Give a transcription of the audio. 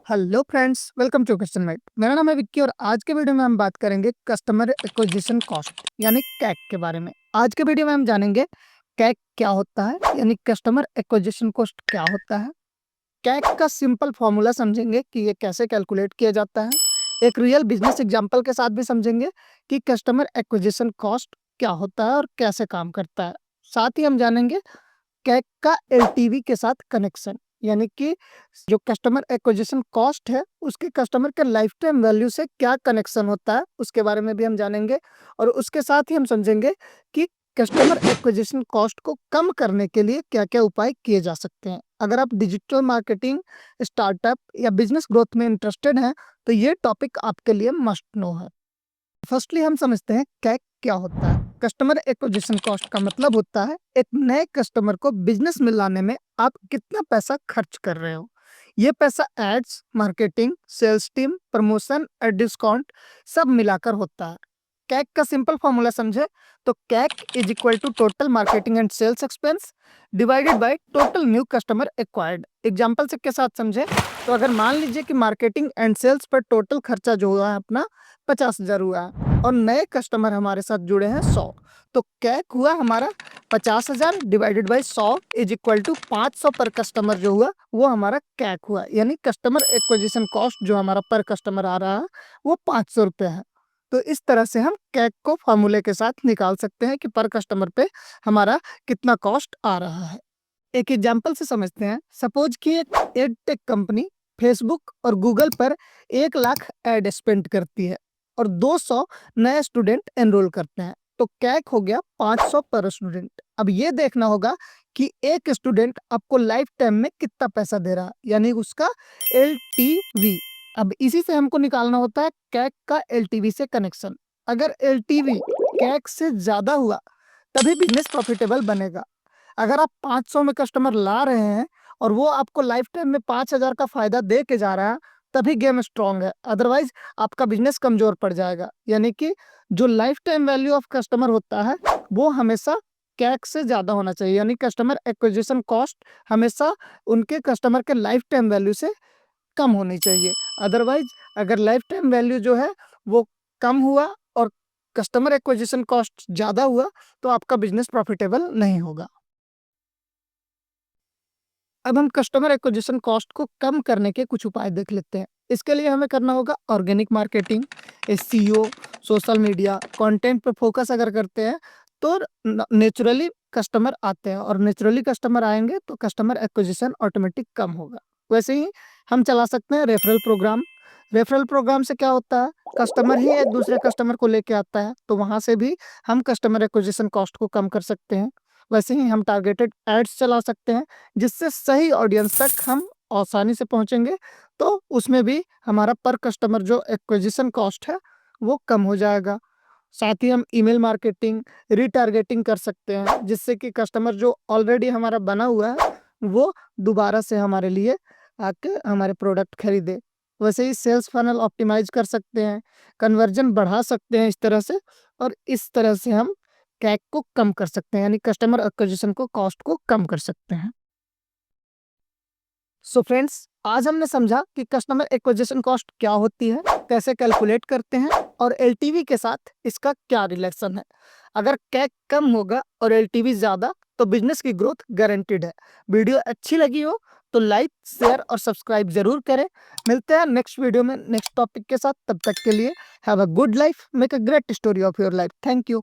Hello friends, welcome to question might. मेरा नाम है विक्की और आज के वीडियो में हम बात करेंगे कस्टमर एक्विजिशन कॉस्ट यानी कैक के बारे में। आज के वीडियो में हम जानेंगे कैक क्या होता है यानी कस्टमर एक्विजिशन कॉस्ट क्या होता है। कैक का सिंपल फॉर्मूला समझेंगे कि ये कैसे कैलकुलेट किया जाता है। एक रियल बिजनेस एग्जांपल के साथ भी समझेंगे कि कस्टमर एक्विजिशन कॉस्ट क्या होता है और कैसे काम करता है। साथ ही हम जानेंगे कैक का एलटीवी के साथ कनेक्शन यानी कि जो कस्टमर एक्विजिशन कॉस्ट है उसके कस्टमर के लाइफ टाइम वैल्यू से क्या कनेक्शन होता है उसके बारे में भी हम जानेंगे। और उसके साथ ही हम समझेंगे कि कस्टमर एक्विजिशन कॉस्ट को कम करने के लिए क्या क्या उपाय किए जा सकते हैं। अगर आप डिजिटल मार्केटिंग, स्टार्टअप या बिजनेस ग्रोथ में इंटरेस्टेड हैं तो ये टॉपिक आपके लिए मस्ट नो है। फर्स्टली हम समझते हैं कैक क्या होता है। कस्टमर एक्विजिशन कॉस्ट का मतलब होता है एक नए कस्टमर को बिजनेस में लाने में आप कितना पैसा खर्च कर रहे हो। ये पैसा ads, marketing, sales team, promotion और डिस्काउंट सब मिलाकर होता है। कैक का सिंपल फॉर्मूला समझे तो CAC is equal to total marketing and sales expense divided by total new customer acquired. Example से के साथ समझे तो अगर मान लीजिए कि मार्केटिंग एंड सेल्स पर टोटल खर्चा जो हुआ है अपना 50,000 हुआ है और नए कस्टमर हमारे साथ जुड़े हैं 100, तो कैक हुआ हमारा 50,000 divided by 100 is equal to 500 per customer जो हुआ वो हमारा कैक हुआ। यानी कस्टमर एक्विजिशन कॉस्ट जो हमारा पर कस्टमर आ रहा है वो 500 रुपये है। तो इस तरह से हम कैक को फॉर्मूले के साथ निकाल सकते हैं कि पर कस्टमर पे हमारा कितना कॉस्ट आ रहा है। एक एग्जाम्पल से समझते हैं। सपोज कि एक एड टेक कंपनी फेसबुक और गूगल पर 1 लाख एड स्पेंड करती है और 200 नए स्टूडेंट एनरोल करते हैं, तो कैक हो गया 500 पर स्टूडेंट। अब ये देखना होगा कि एक स्टूडेंट आपको लाइफ टाइम में कितना पैसा दे रहा है यानी उसका एलटीवी। अब इसी से हमको निकालना होता है कैक का एलटीवी से कनेक्शन। अगर एलटीवी कैक से ज्यादा हुआ तभी बिजनेस प्रॉफिटेबल बनेगा। अगर आप 500 में कस्टमर ला रहे हैं और वो आपको लाइफ टाइम में 5,000 का फायदा दे के जा रहा है तभी गेम स्ट्रांग है, अदरवाइज आपका बिजनेस कमजोर पड़ जाएगा। यानी कि जो life time value of customer होता है वो हमेशा कैक से ज्यादा होना चाहिए। यानी कस्टमर एक्विजिशन कॉस्ट हमेशा उनके कस्टमर के लाइफ टाइम वैल्यू से कम होनी चाहिए। अदरवाइज अगर लाइफ टाइम वैल्यू जो है वो कम हुआ और कस्टमर एक्विजिशन कॉस्ट ज्यादा हुआ तो आपका बिजनेस प्रॉफिटेबल नहीं होगा। अब हम कस्टमर एक्विजिशन कॉस्ट को कम करने के कुछ उपाय देख लेते हैं। इसके लिए हमें करना होगा organic marketing, SEO, social media content पे फोकस अगर करते हैं तो नेचुरली कस्टमर आते हैं और नेचुरली कस्टमर आएंगे तो कस्टमर एक्विजिशन ऑटोमेटिक कम होगा। वैसे ही हम चला सकते हैं रेफरल प्रोग्राम। रेफरल प्रोग्राम से क्या होता है, कस्टमर ही एक दूसरे कस्टमर को लेके आता है तो वहां से भी हम कस्टमर एक्विजिशन कॉस्ट को कम कर सकते हैं। वैसे ही हम टारगेटेड एड्स चला सकते हैं जिससे सही ऑडियंस तक हम आसानी से पहुंचेंगे, तो उसमें भी हमारा पर कस्टमर जो एक्विजिशन कॉस्ट है वो कम हो जाएगा। साथ ही हम ईमेल मार्केटिंग, रिटारगेटिंग कर सकते हैं जिससे कि कस्टमर जो ऑलरेडी हमारा बना हुआ है वो दोबारा से हमारे लिए आके हमारे प्रोडक्ट खरीदे। वैसे ही सेल्स फनल ऑप्टिमाइज कर सकते हैं, कन्वर्जन बढ़ा सकते हैं इस तरह से, और इस तरह से हम कैक को कम कर सकते हैं यानी कस्टमर एक्विजिशन को कॉस्ट को कम कर सकते हैं। सो फ्रेंड्स, आज हमने समझा कि कस्टमर एक्विजिशन कॉस्ट क्या होती है, कैसे कैलकुलेट करते हैं और एलटीवी के साथ इसका क्या रिलेशन है। अगर कैक कम होगा और एलटीवी ज्यादा तो बिजनेस की ग्रोथ गारंटीड है। वीडियो अच्छी लगी हो तो लाइक, शेयर और सब्सक्राइब जरूर करें। मिलते हैं नेक्स्ट वीडियो में नेक्स्ट टॉपिक के साथ। तब तक के लिए have a good life, make a great story of your life. Thank you.